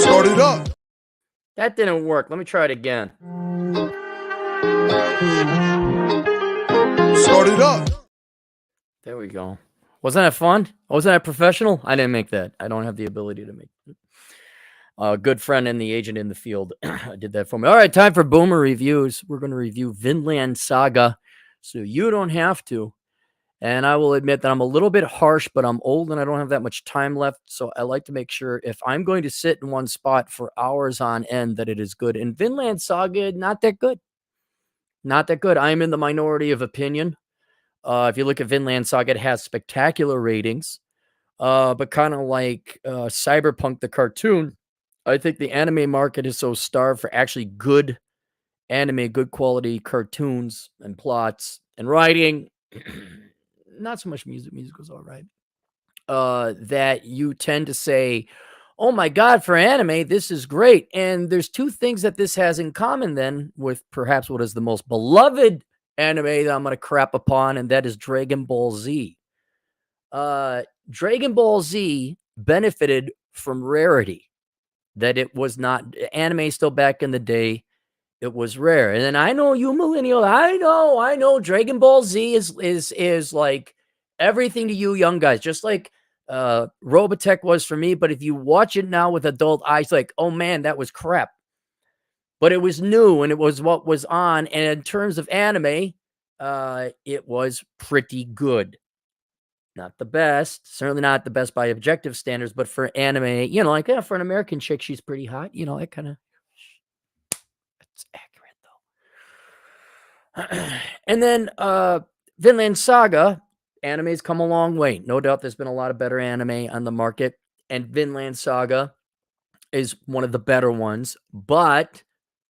Start it up. That didn't work. Let me try it again. Start it up. There we go. Wasn't that fun? Wasn't that professional? I didn't make that. I don't have the ability to make it. A good friend and the agent in the field did that for me. All right, time for Boomer reviews. We're going to review Vinland Saga, so you don't have to. And I will admit that I'm a little bit harsh, but I'm old and I don't have that much time left. So I like to make sure if I'm going to sit in one spot for hours on end, that it is good. And Vinland Saga, not that good. Not that good. I'm in the minority of opinion. If you look at Vinland Saga, it has spectacular ratings. But kind of like Cyberpunk, the cartoon, I think the anime market is so starved for actually good anime, good quality cartoons and plots and writing. Not so much music. Music was all right. That you tend to say, oh my God, for anime, this is great. And there's two things that this has in common then with perhaps what is the most beloved anime that I'm going to crap upon, and that is Dragon Ball Z. Dragon Ball Z benefited from rarity, that it was not anime still back in the day. It was rare. And then I know you millennial, I know Dragon Ball Z is like everything to you young guys, just like Robotech was for me. But if you watch it now with adult eyes, like, oh man, that was crap. But it was new and it was what was on. And in terms of anime, it was pretty good. Not the best, certainly not the best by objective standards, but for anime, you know, like for an American chick, she's pretty hot. You know, that kind of, it's accurate though. And then Vinland Saga, anime's come a long way. No doubt there's been a lot of better anime on the market, and Vinland Saga is one of the better ones, but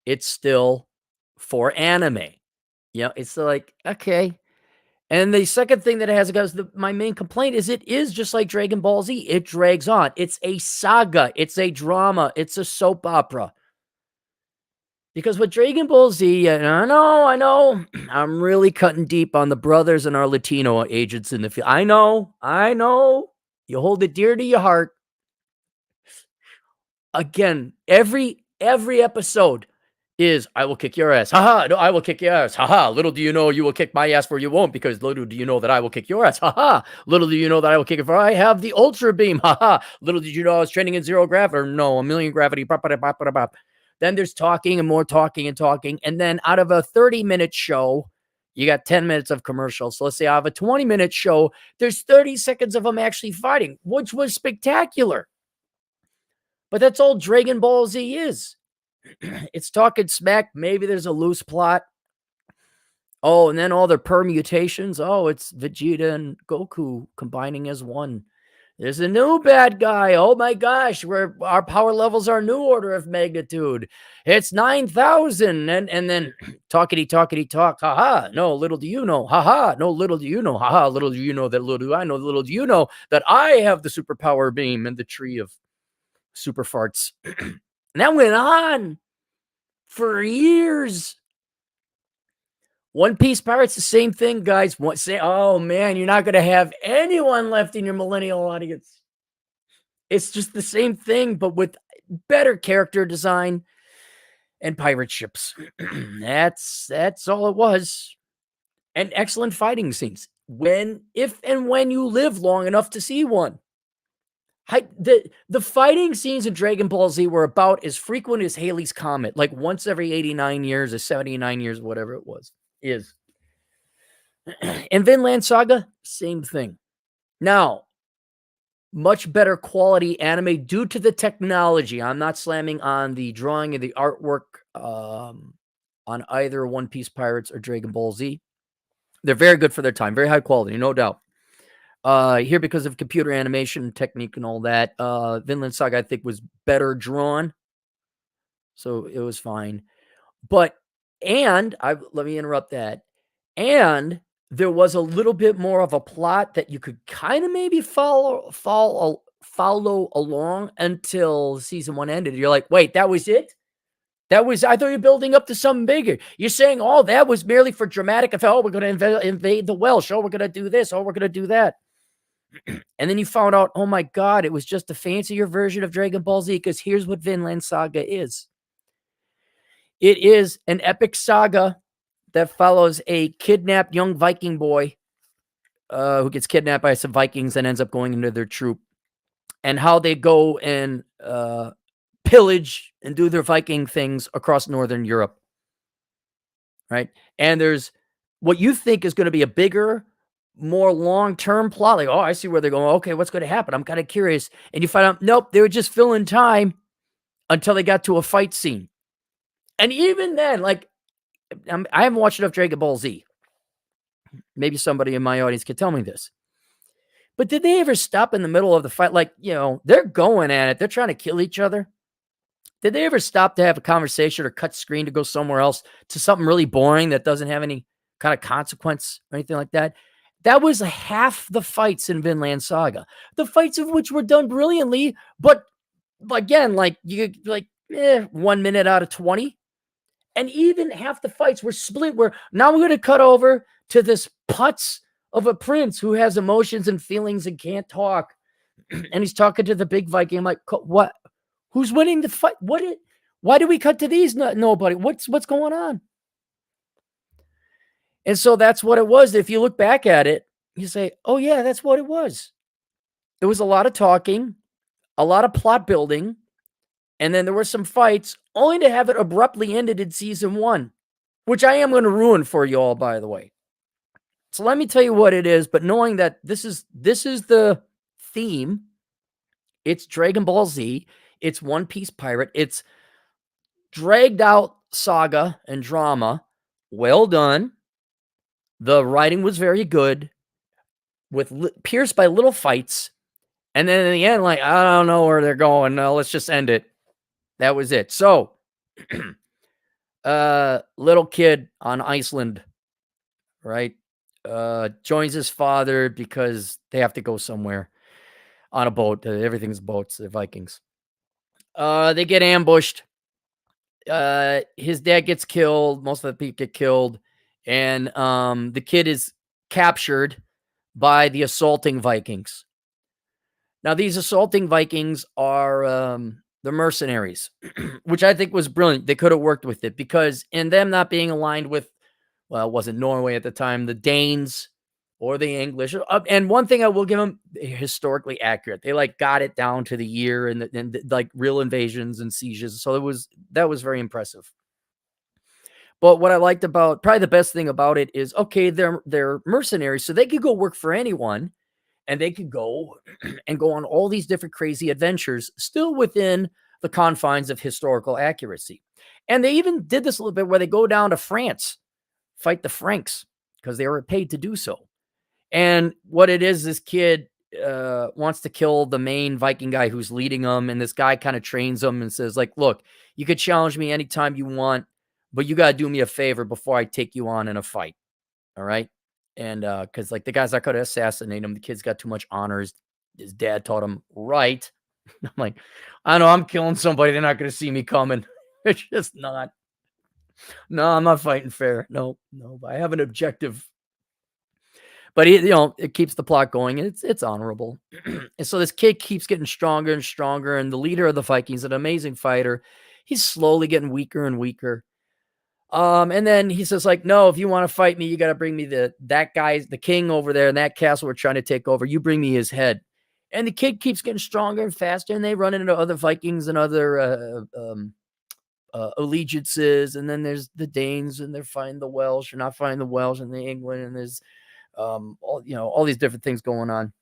it's still for anime. You know, it's like, okay. And the second thing that it has, guys, my main complaint is it is just like Dragon Ball Z. It drags on. It's a saga. It's a drama. It's a soap opera. Because with Dragon Ball Z, and I know, I'm really cutting deep on the brothers and our Latino agents in the field. I know. You hold it dear to your heart. Again, every episode is, I will kick your ass. Haha, no, I will kick your ass. Haha, little do you know you will kick my ass for you won't, because little do you know that I will kick your ass. Haha, little do you know that I will kick it for I have the Ultra Beam. Haha, little did you know I was training in zero gravity, or no, a million gravity. Then there's talking and more talking and talking. And then out of a 30-minute show, you got 10 minutes of commercials. So let's say I have a 20-minute show, there's 30 seconds of them actually fighting, which was spectacular. But that's all Dragon Ball Z is. It's talking smack. Maybe there's a loose plot. Oh, and then all their permutations. Oh, it's Vegeta and Goku combining as one. There's a new bad guy. Oh my gosh, where our power levels are new order of magnitude. It's 9,000. And then talkity talk. Haha. No, little do you know. Haha. No, little do you know. Haha. Little do you know that little do I know. Little do you know that I have the superpower beam and the tree of super farts. And that went on for years. One Piece Pirates, the same thing, guys. Oh man, you're not going to have anyone left in your millennial audience. It's just the same thing, but with better character design and pirate ships. That's all it was. And excellent fighting scenes. If and when you live long enough to see one. The fighting scenes in Dragon Ball Z were about as frequent as Halley's Comet, like once every 89 years or 79 years, whatever it is. In Vinland Saga, same thing. Now, much better quality anime due to the technology. I'm not slamming on the drawing and the artwork on either One Piece Pirates or Dragon Ball Z. They're very good for their time, very high quality, no doubt. Here, because of computer animation technique and all that, Vinland Saga, I think, was better drawn. So it was fine. But, let me interrupt that. And there was a little bit more of a plot that you could kind of maybe follow along until season 1 ended. You're like, wait, that was it? I thought you were building up to something bigger. You're saying, oh, that was merely for dramatic effect. Oh, we're going to invade the Welsh. Oh, we're going to do this. Oh, we're going to do that. And then you found out, oh my God, it was just a fancier version of Dragon Ball Z, because here's what Vinland Saga is. It is an epic saga that follows a kidnapped young Viking boy who gets kidnapped by some Vikings and ends up going into their troop, and how they go and pillage and do their Viking things across Northern Europe, right? And there's what you think is going to be a bigger, more long-term plot. Like, oh, I see where they're going. Okay, what's going to happen? I'm kind of curious. And you find out, nope, they were just filling time until they got to a fight scene. And even then, like, I haven't watched enough Dragon Ball Z. Maybe somebody in my audience could tell me this. But did they ever stop in the middle of the fight? Like, they're going at it. They're trying to kill each other. Did they ever stop to have a conversation or cut screen to go somewhere else to something really boring that doesn't have any kind of consequence or anything like that? That was half the fights in Vinland Saga. The fights of which were done brilliantly, but again, like 1 minute out of 20. And even half the fights were split where now we're going to cut over to this putz of a prince who has emotions and feelings and can't talk. And he's talking to the big Viking. I'm like, what? Who's winning the fight? Why do we cut to these? Nobody. What's going on? And so that's what it was. If you look back at it, you say, oh yeah, that's what it was. It was a lot of talking, a lot of plot building, and then there were some fights, only to have it abruptly ended in season 1, which I am going to ruin for you all, by the way. So let me tell you what it is, but knowing that this is the theme, it's Dragon Ball Z, it's One Piece Pirate, it's dragged out saga and drama, well done. The writing was very good, pierced by little fights, and then in the end, like, I don't know where they're going. No, let's just end it. That was it. So, little kid on Iceland, right? Joins his father because they have to go somewhere on a boat. Everything's boats. They're Vikings. They get ambushed. His dad gets killed. Most of the people get killed. And the kid is captured by the assaulting Vikings. Now, these assaulting Vikings are the mercenaries, which I think was brilliant. They could have worked with it because in them not being aligned with, well, it wasn't Norway at the time, the Danes or the English. And one thing I will give them, historically accurate. They got it down to the year and like real invasions and sieges. So that was very impressive. But what I liked about, probably the best thing about it is, okay, they're mercenaries, so they could go work for anyone. And they could go and go on all these different crazy adventures, still within the confines of historical accuracy. And they even did this a little bit where they go down to France, fight the Franks, because they were paid to do so. And what it is, this kid wants to kill the main Viking guy who's leading them. And this guy kind of trains him and says, like, look, you could challenge me anytime you want, but you got to do me a favor before I take you on in a fight. All right. And because like the guys that could assassinate him, the kid's got too much honors. His dad taught him right. I'm like, I know I'm killing somebody. They're not going to see me coming. It's just not. No, I'm not fighting fair. No. I have an objective. But it keeps the plot going. And it's honorable. And so this kid keeps getting stronger and stronger. And the leader of the Vikings, an amazing fighter, he's slowly getting weaker and weaker. And then he says, like, no, if you want to fight me, you got to bring me that guy's the king over there in that castle we're trying to take over. You bring me his head. And the kid keeps getting stronger and faster, and they run into other Vikings and other allegiances. And then there's the Danes, and they're fighting the Welsh, or not fighting the Welsh, and the England, and there's all these different things going on.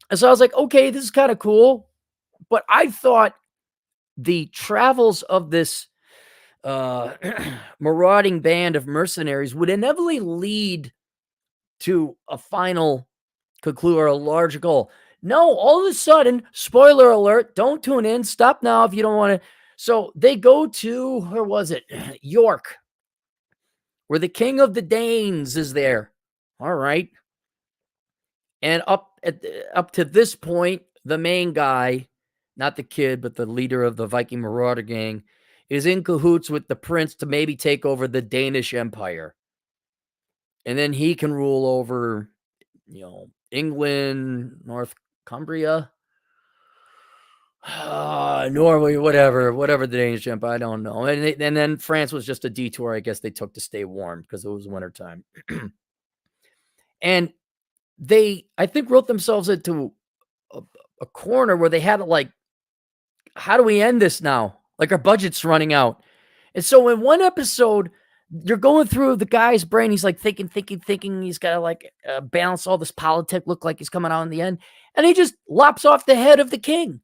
And so I was like, okay, this is kind of cool. But I thought the travels of this marauding band of mercenaries would inevitably lead to a final conclude or a large goal. No, all of a sudden, spoiler alert, don't tune in. Stop now if you don't want to. So they go to, where was it? York, where the king of the Danes is there. All right. And up to this point, the main guy, not the kid, but the leader of the Viking marauder gang, is in cahoots with the prince to maybe take over the Danish Empire. And then he can rule over, England, North Cumbria, Norway, whatever the Danish jump, I don't know. And then France was just a detour, I guess they took to stay warm because it was wintertime. And they, I think, wrote themselves into a corner where they had to like, how do we end this now? Like our budget's running out. And so in one episode, you're going through the guy's brain. He's like thinking. He's got to like balance all this politic, look like he's coming out in the end. And he just lops off the head of the king.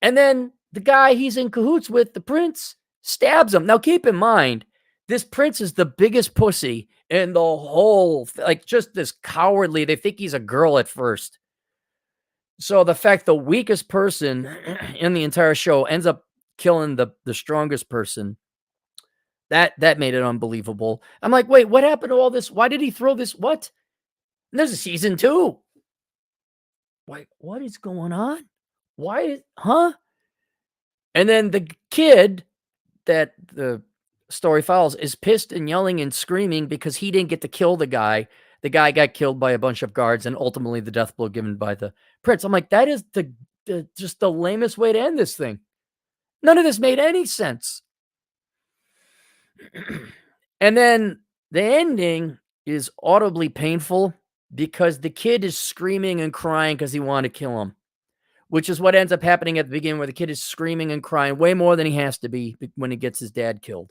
And then the guy he's in cahoots with, the prince, stabs him. Now, keep in mind, this prince is the biggest pussy in the whole, like just this cowardly. They think he's a girl at first. So the fact the weakest person in the entire show ends up killing the strongest person, that made it unbelievable. I'm like, wait, what happened to all this? Why did he throw this? What? And there's a season 2. Wait, what is going on? Why? Huh? And then the kid that the story follows is pissed and yelling and screaming because he didn't get to kill the guy. The guy got killed by a bunch of guards and ultimately the death blow given by the prince. I'm like, that is just the lamest way to end this thing. None of this made any sense. And then the ending is audibly painful because the kid is screaming and crying because he wanted to kill him, which is what ends up happening at the beginning, where the kid is screaming and crying way more than he has to be when he gets his dad killed.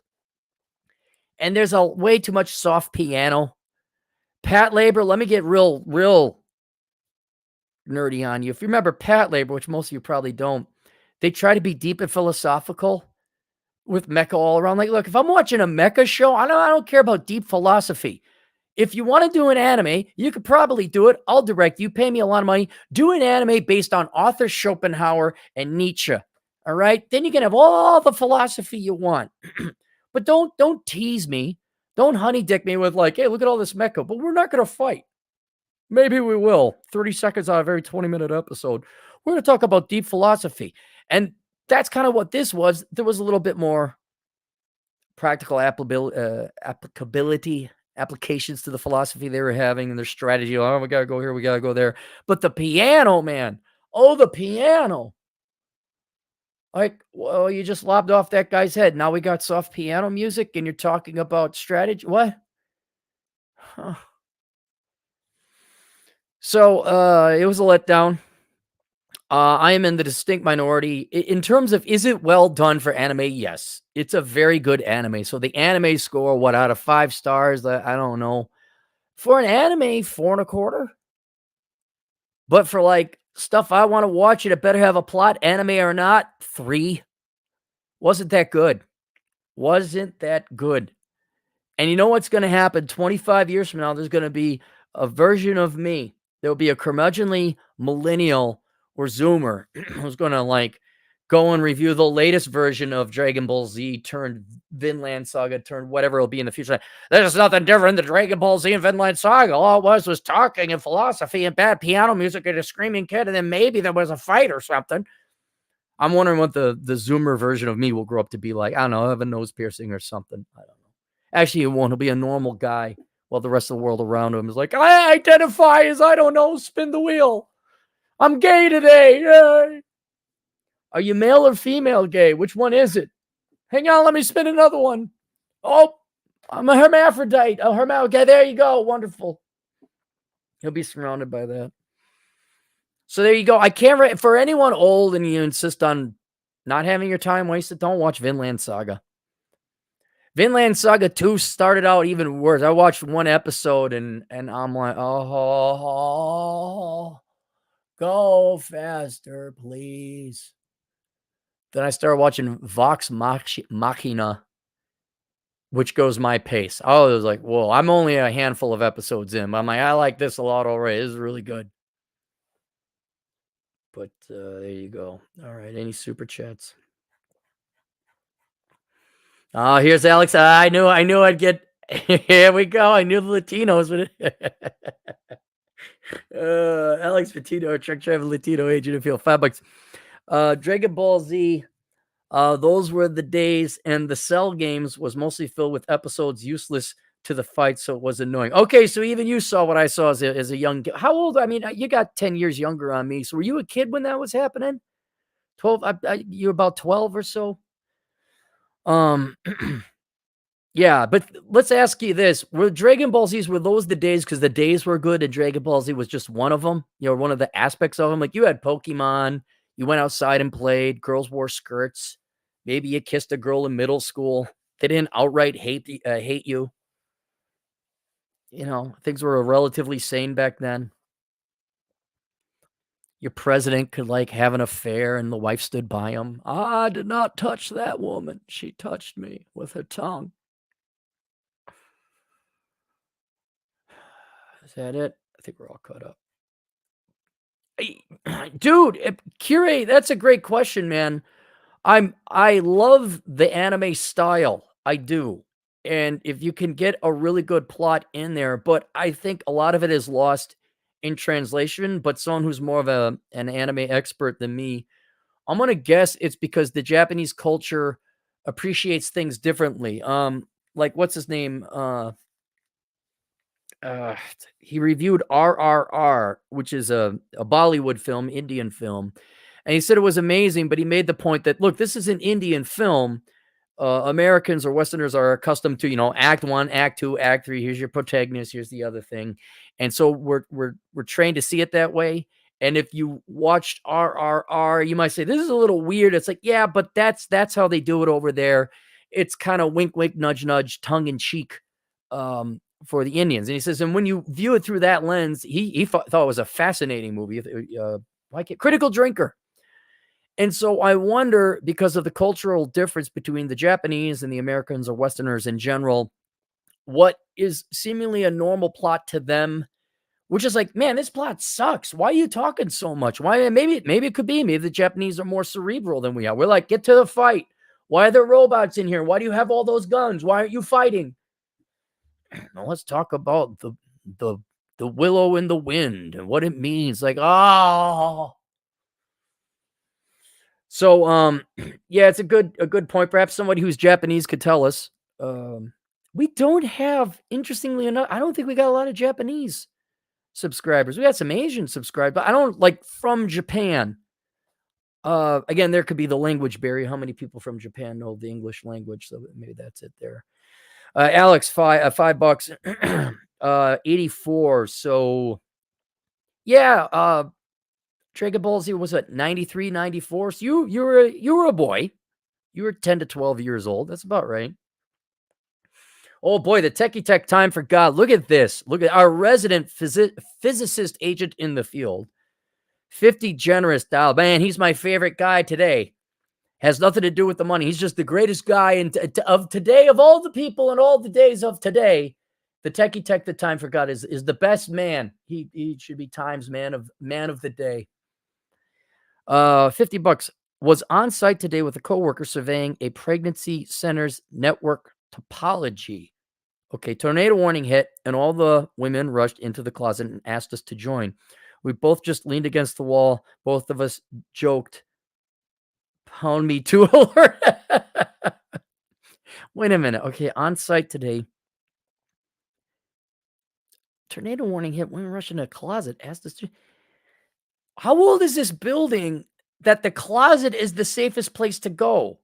And there's a way too much soft piano. Pat Labor, let me get real nerdy on you. If you remember Pat Labor, which most of you probably don't, they try to be deep and philosophical with mecha all around. Like, look, if I'm watching a mecha show, I don't care about deep philosophy. If you want to do an anime, you could probably do it. I'll direct you. Pay me a lot of money. Do an anime based on author Schopenhauer and Nietzsche. All right? Then you can have all the philosophy you want. But don't tease me. Don't honey dick me with like, hey, look at all this mecha. But we're not going to fight. Maybe we will. 30 seconds out of every 20-minute episode. We're going to talk about deep philosophy. And that's kind of what this was. There was a little bit more practical applicability, applications to the philosophy they were having and their strategy. Oh, we got to go here. We got to go there. But the piano, man. Oh, the piano. Like, well, you just lobbed off that guy's head. Now we got soft piano music and you're talking about strategy. What? Huh. So it was a letdown. I am in the distinct minority. In terms of, is it well done for anime? Yes. It's a very good anime. So the anime score, what, out of 5 stars? I don't know. For an anime, 4.25. But for like stuff I want to watch, it better have a plot, anime or not, 3. Wasn't that good. Wasn't that good. And you know what's going to happen? 25 years from now, there's going to be a version of me. There will be a curmudgeonly millennial or Zoomer who's going to like go and review the latest version of Dragon Ball Z turned Vinland Saga turned whatever it'll be in the future. There's nothing different than Dragon Ball Z and Vinland Saga. All it was talking and philosophy and bad piano music and a screaming kid, and then maybe there was a fight or something. I'm wondering what the Zoomer version of me will grow up to be like. I don't know, have a nose piercing or something. I don't know. Actually, he won't. He'll be a normal guy while the rest of the world around him is like, I identify as, I don't know, spin the wheel. I'm gay today. Yay. Are you male or female gay? Which one is it? Hang on, let me spin another one. Oh, I'm a hermaphrodite. Okay, there you go. Wonderful. He'll be surrounded by that. So there you go. I can't, for anyone old and you insist on not having your time wasted, don't watch Vinland Saga. Vinland Saga 2 started out even worse. I watched one episode and I'm like, oh, go faster, please. Then I started watching Vox Machina, which goes my pace. I was like, whoa, I'm only a handful of episodes in. But I'm like, I like this a lot already. This is really good. But there you go. All right, any super chats? Oh, here's Alex. I knew I'd get. Here we go. I knew the Latinos would. Alex Patino, truck driving Latino agent, feel $5. Dragon Ball Z. Those were the days, and the Cell games was mostly filled with episodes useless to the fight, so it was annoying. Okay, so even you saw what I saw as a young how old I mean, you got 10 years younger on me, so were you a kid when that was happening? 12 you were about 12 or so? Um, yeah, but let's ask you this, were Dragon Ball Zs, were those the days? Because the days were good and Dragon Ball Z was just one of them? You know, one of the aspects of them. Like, you had Pokemon, you went outside and played, girls wore skirts, maybe you kissed a girl in middle school. They didn't outright hate you. You know, things were relatively sane back then. Your president could, like, have an affair and the wife stood by him. "I did not touch that woman. She touched me with her tongue." Is that it? I think we're all caught up. Ay dude, Curate, that's a great question, man. I love the anime style, I do, and if you can get a really good plot in there, but I think a lot of it is lost in translation, but someone who's more of an anime expert than me, I'm gonna guess it's because the Japanese culture appreciates things differently, like, what's his name? Uh, he reviewed RRR, which is a Bollywood film, Indian film, and he said it was amazing, but he made the point that, "Look, this is an Indian film, Americans or Westerners are accustomed to, you know, act one, act two, act three. Here's your protagonist. Here's the other thing. And so we're trained to see it that way. And if you watched RRR, you might say this is a little weird. It's like, yeah, but that's how they do it over there. It's kind of wink, wink, nudge, nudge, tongue in cheek for the Indians. And he says, and when you view it through that lens, he thought it was a fascinating movie. Like it, Critical Drinker. And so I wonder, because of the cultural difference between the Japanese and the Americans or Westerners in general, what is seemingly a normal plot to them, which is like, man, this plot sucks. Why are you talking so much? Why? Maybe it could be. Maybe the Japanese are more cerebral than we are. We're like, get to the fight. Why are there robots in here? Why do you have all those guns? Why aren't you fighting? Now let's talk about the the willow in the wind and what it means. Like, oh, so, yeah, it's a good point. Perhaps somebody who's Japanese could tell us. Um, we don't have, interestingly enough, I don't think we got a lot of Japanese subscribers. We got some Asian subscribers, but I don't like from Japan. Again, there could be the language barrier. How many people from Japan know the English language? So maybe that's it there. Alex, $5, 84. So yeah, Dragon Ball Z was at 93, 94. So you were a boy. You were 10 to 12 years old. That's about right. Oh boy, the Techie Tech time for God. Look at this. Look at our resident physicist agent in the field. 50 generous dial. Man, he's my favorite guy today. Has nothing to do with the money. He's just the greatest guy of today, of all the people and all the days of today. The Techie Tech the time for God is the best man. He should be Times man of the day. 50 bucks. Was on site today with a coworker surveying a pregnancy center's network topology. Okay, tornado warning hit, and all the women rushed into the closet and asked us to join. We both just leaned against the wall. Both of us joked, "Pound me to alert." Wait a minute. Okay, on site today. Tornado warning hit. Women rushed into a closet. Asked us to. How old is this building that the closet is the safest place to go?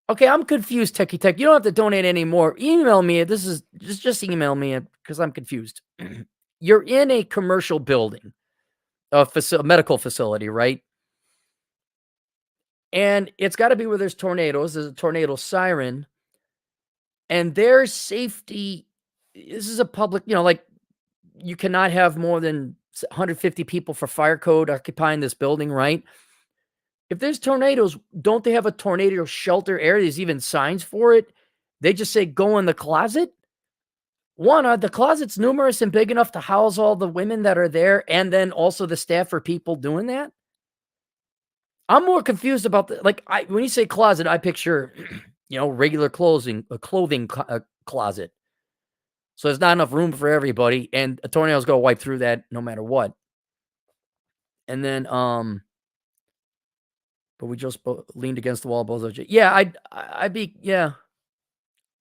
Okay, I'm confused, Techie Tech. You don't have to donate anymore. Email me. This is just email me because I'm confused. You're in a commercial building, a medical facility, right? And it's got to be where there's tornadoes. There's a tornado siren, and their safety. This is a public, like you cannot have more than 150 people for fire code occupying this building, right? If there's tornadoes, don't they have a tornado shelter area? There's even signs for it. They just say, go in the closet. One, are the closets numerous and big enough to house all the women that are there and then also the staff for people doing that? I'm more confused about when you say closet, I picture, regular clothing closet. So there's not enough room for everybody, and a tornado's gonna wipe through that no matter what. And then, but we just leaned against the wall, both of you. Yeah, I'd be, yeah.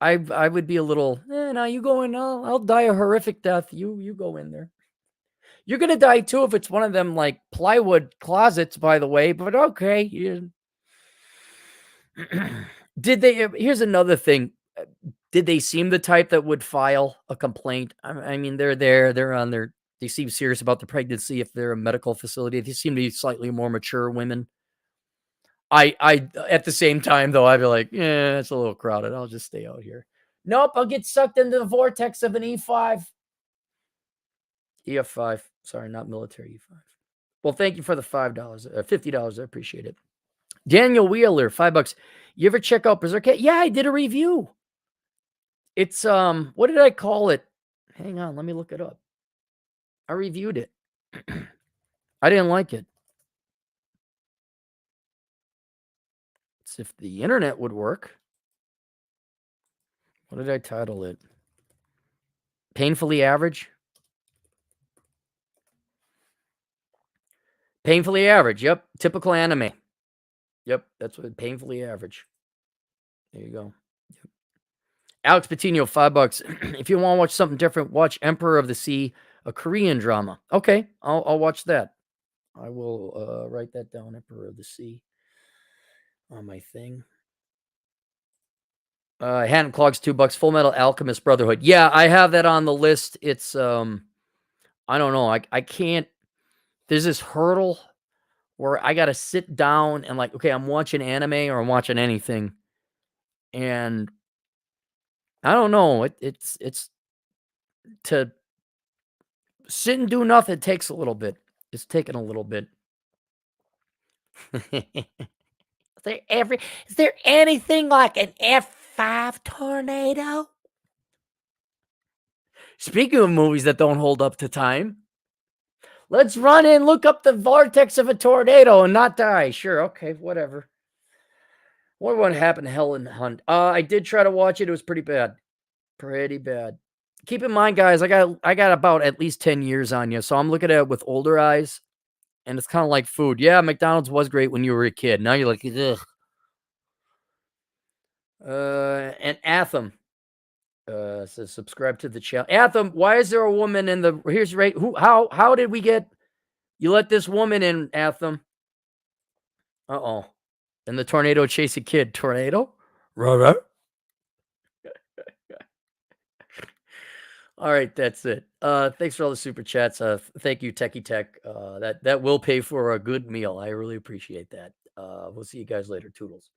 I would be a little, no, you go in. I'll die a horrific death. You go in there. You're gonna die too if it's one of them like plywood closets, by the way. But okay. Did they? Here's another thing. Did they seem the type that would file a complaint? I mean, they're there. They're on their. They seem serious about the pregnancy. If they're a medical facility, they seem to be slightly more mature women. I at the same time though, I'd be like, yeah, it's a little crowded. I'll just stay out here. Nope, I'll get sucked into the vortex of an E5. EF5. Sorry, not military E5. Well, thank you for the $5, $50. I appreciate it. Daniel Wheeler, $5. You ever check out Berserk? Yeah, I did a review. It's what did I call it? Hang on, let me look it up. I reviewed it. I didn't like it. It's if the internet would work. What did I title it? Painfully average? Painfully average. Yep. Typical anime. Yep. That's what painfully average. There you go. Yep. Alex Patino, $5. If you want to watch something different, watch Emperor of the Sea, a Korean drama. Okay, I'll watch that. I will write that down. Emperor of the Sea on my thing. Hand and Clogs, $2. Full Metal Alchemist Brotherhood. Yeah, I have that on the list. It's I don't know. I can't. There's this hurdle where I gotta sit down and like, okay, I'm watching anime or I'm watching anything, and I don't know. It's to sit and do nothing takes a little bit. It's taking a little bit. Is there anything like an F5 tornado? Speaking of movies that don't hold up to time, let's run and look up the vortex of a tornado and not die. Sure, okay, whatever. What happened to Helen Hunt? I did try to watch it. It was pretty bad. Pretty bad. Keep in mind, guys, I got about at least 10 years on you, so I'm looking at it with older eyes, and it's kind of like food. Yeah, McDonald's was great when you were a kid. Now you're like, ugh. And Atham says subscribe to the channel. Atham, why is there a woman in the here's right? Who how did we get you let this woman in, Atham? Uh-oh. And the tornado chase a kid. Tornado? Rah. All right, that's it. Thanks for all the super chats. Thank you, Techie Tech. That will pay for a good meal. I really appreciate that. We'll see you guys later. Toodles.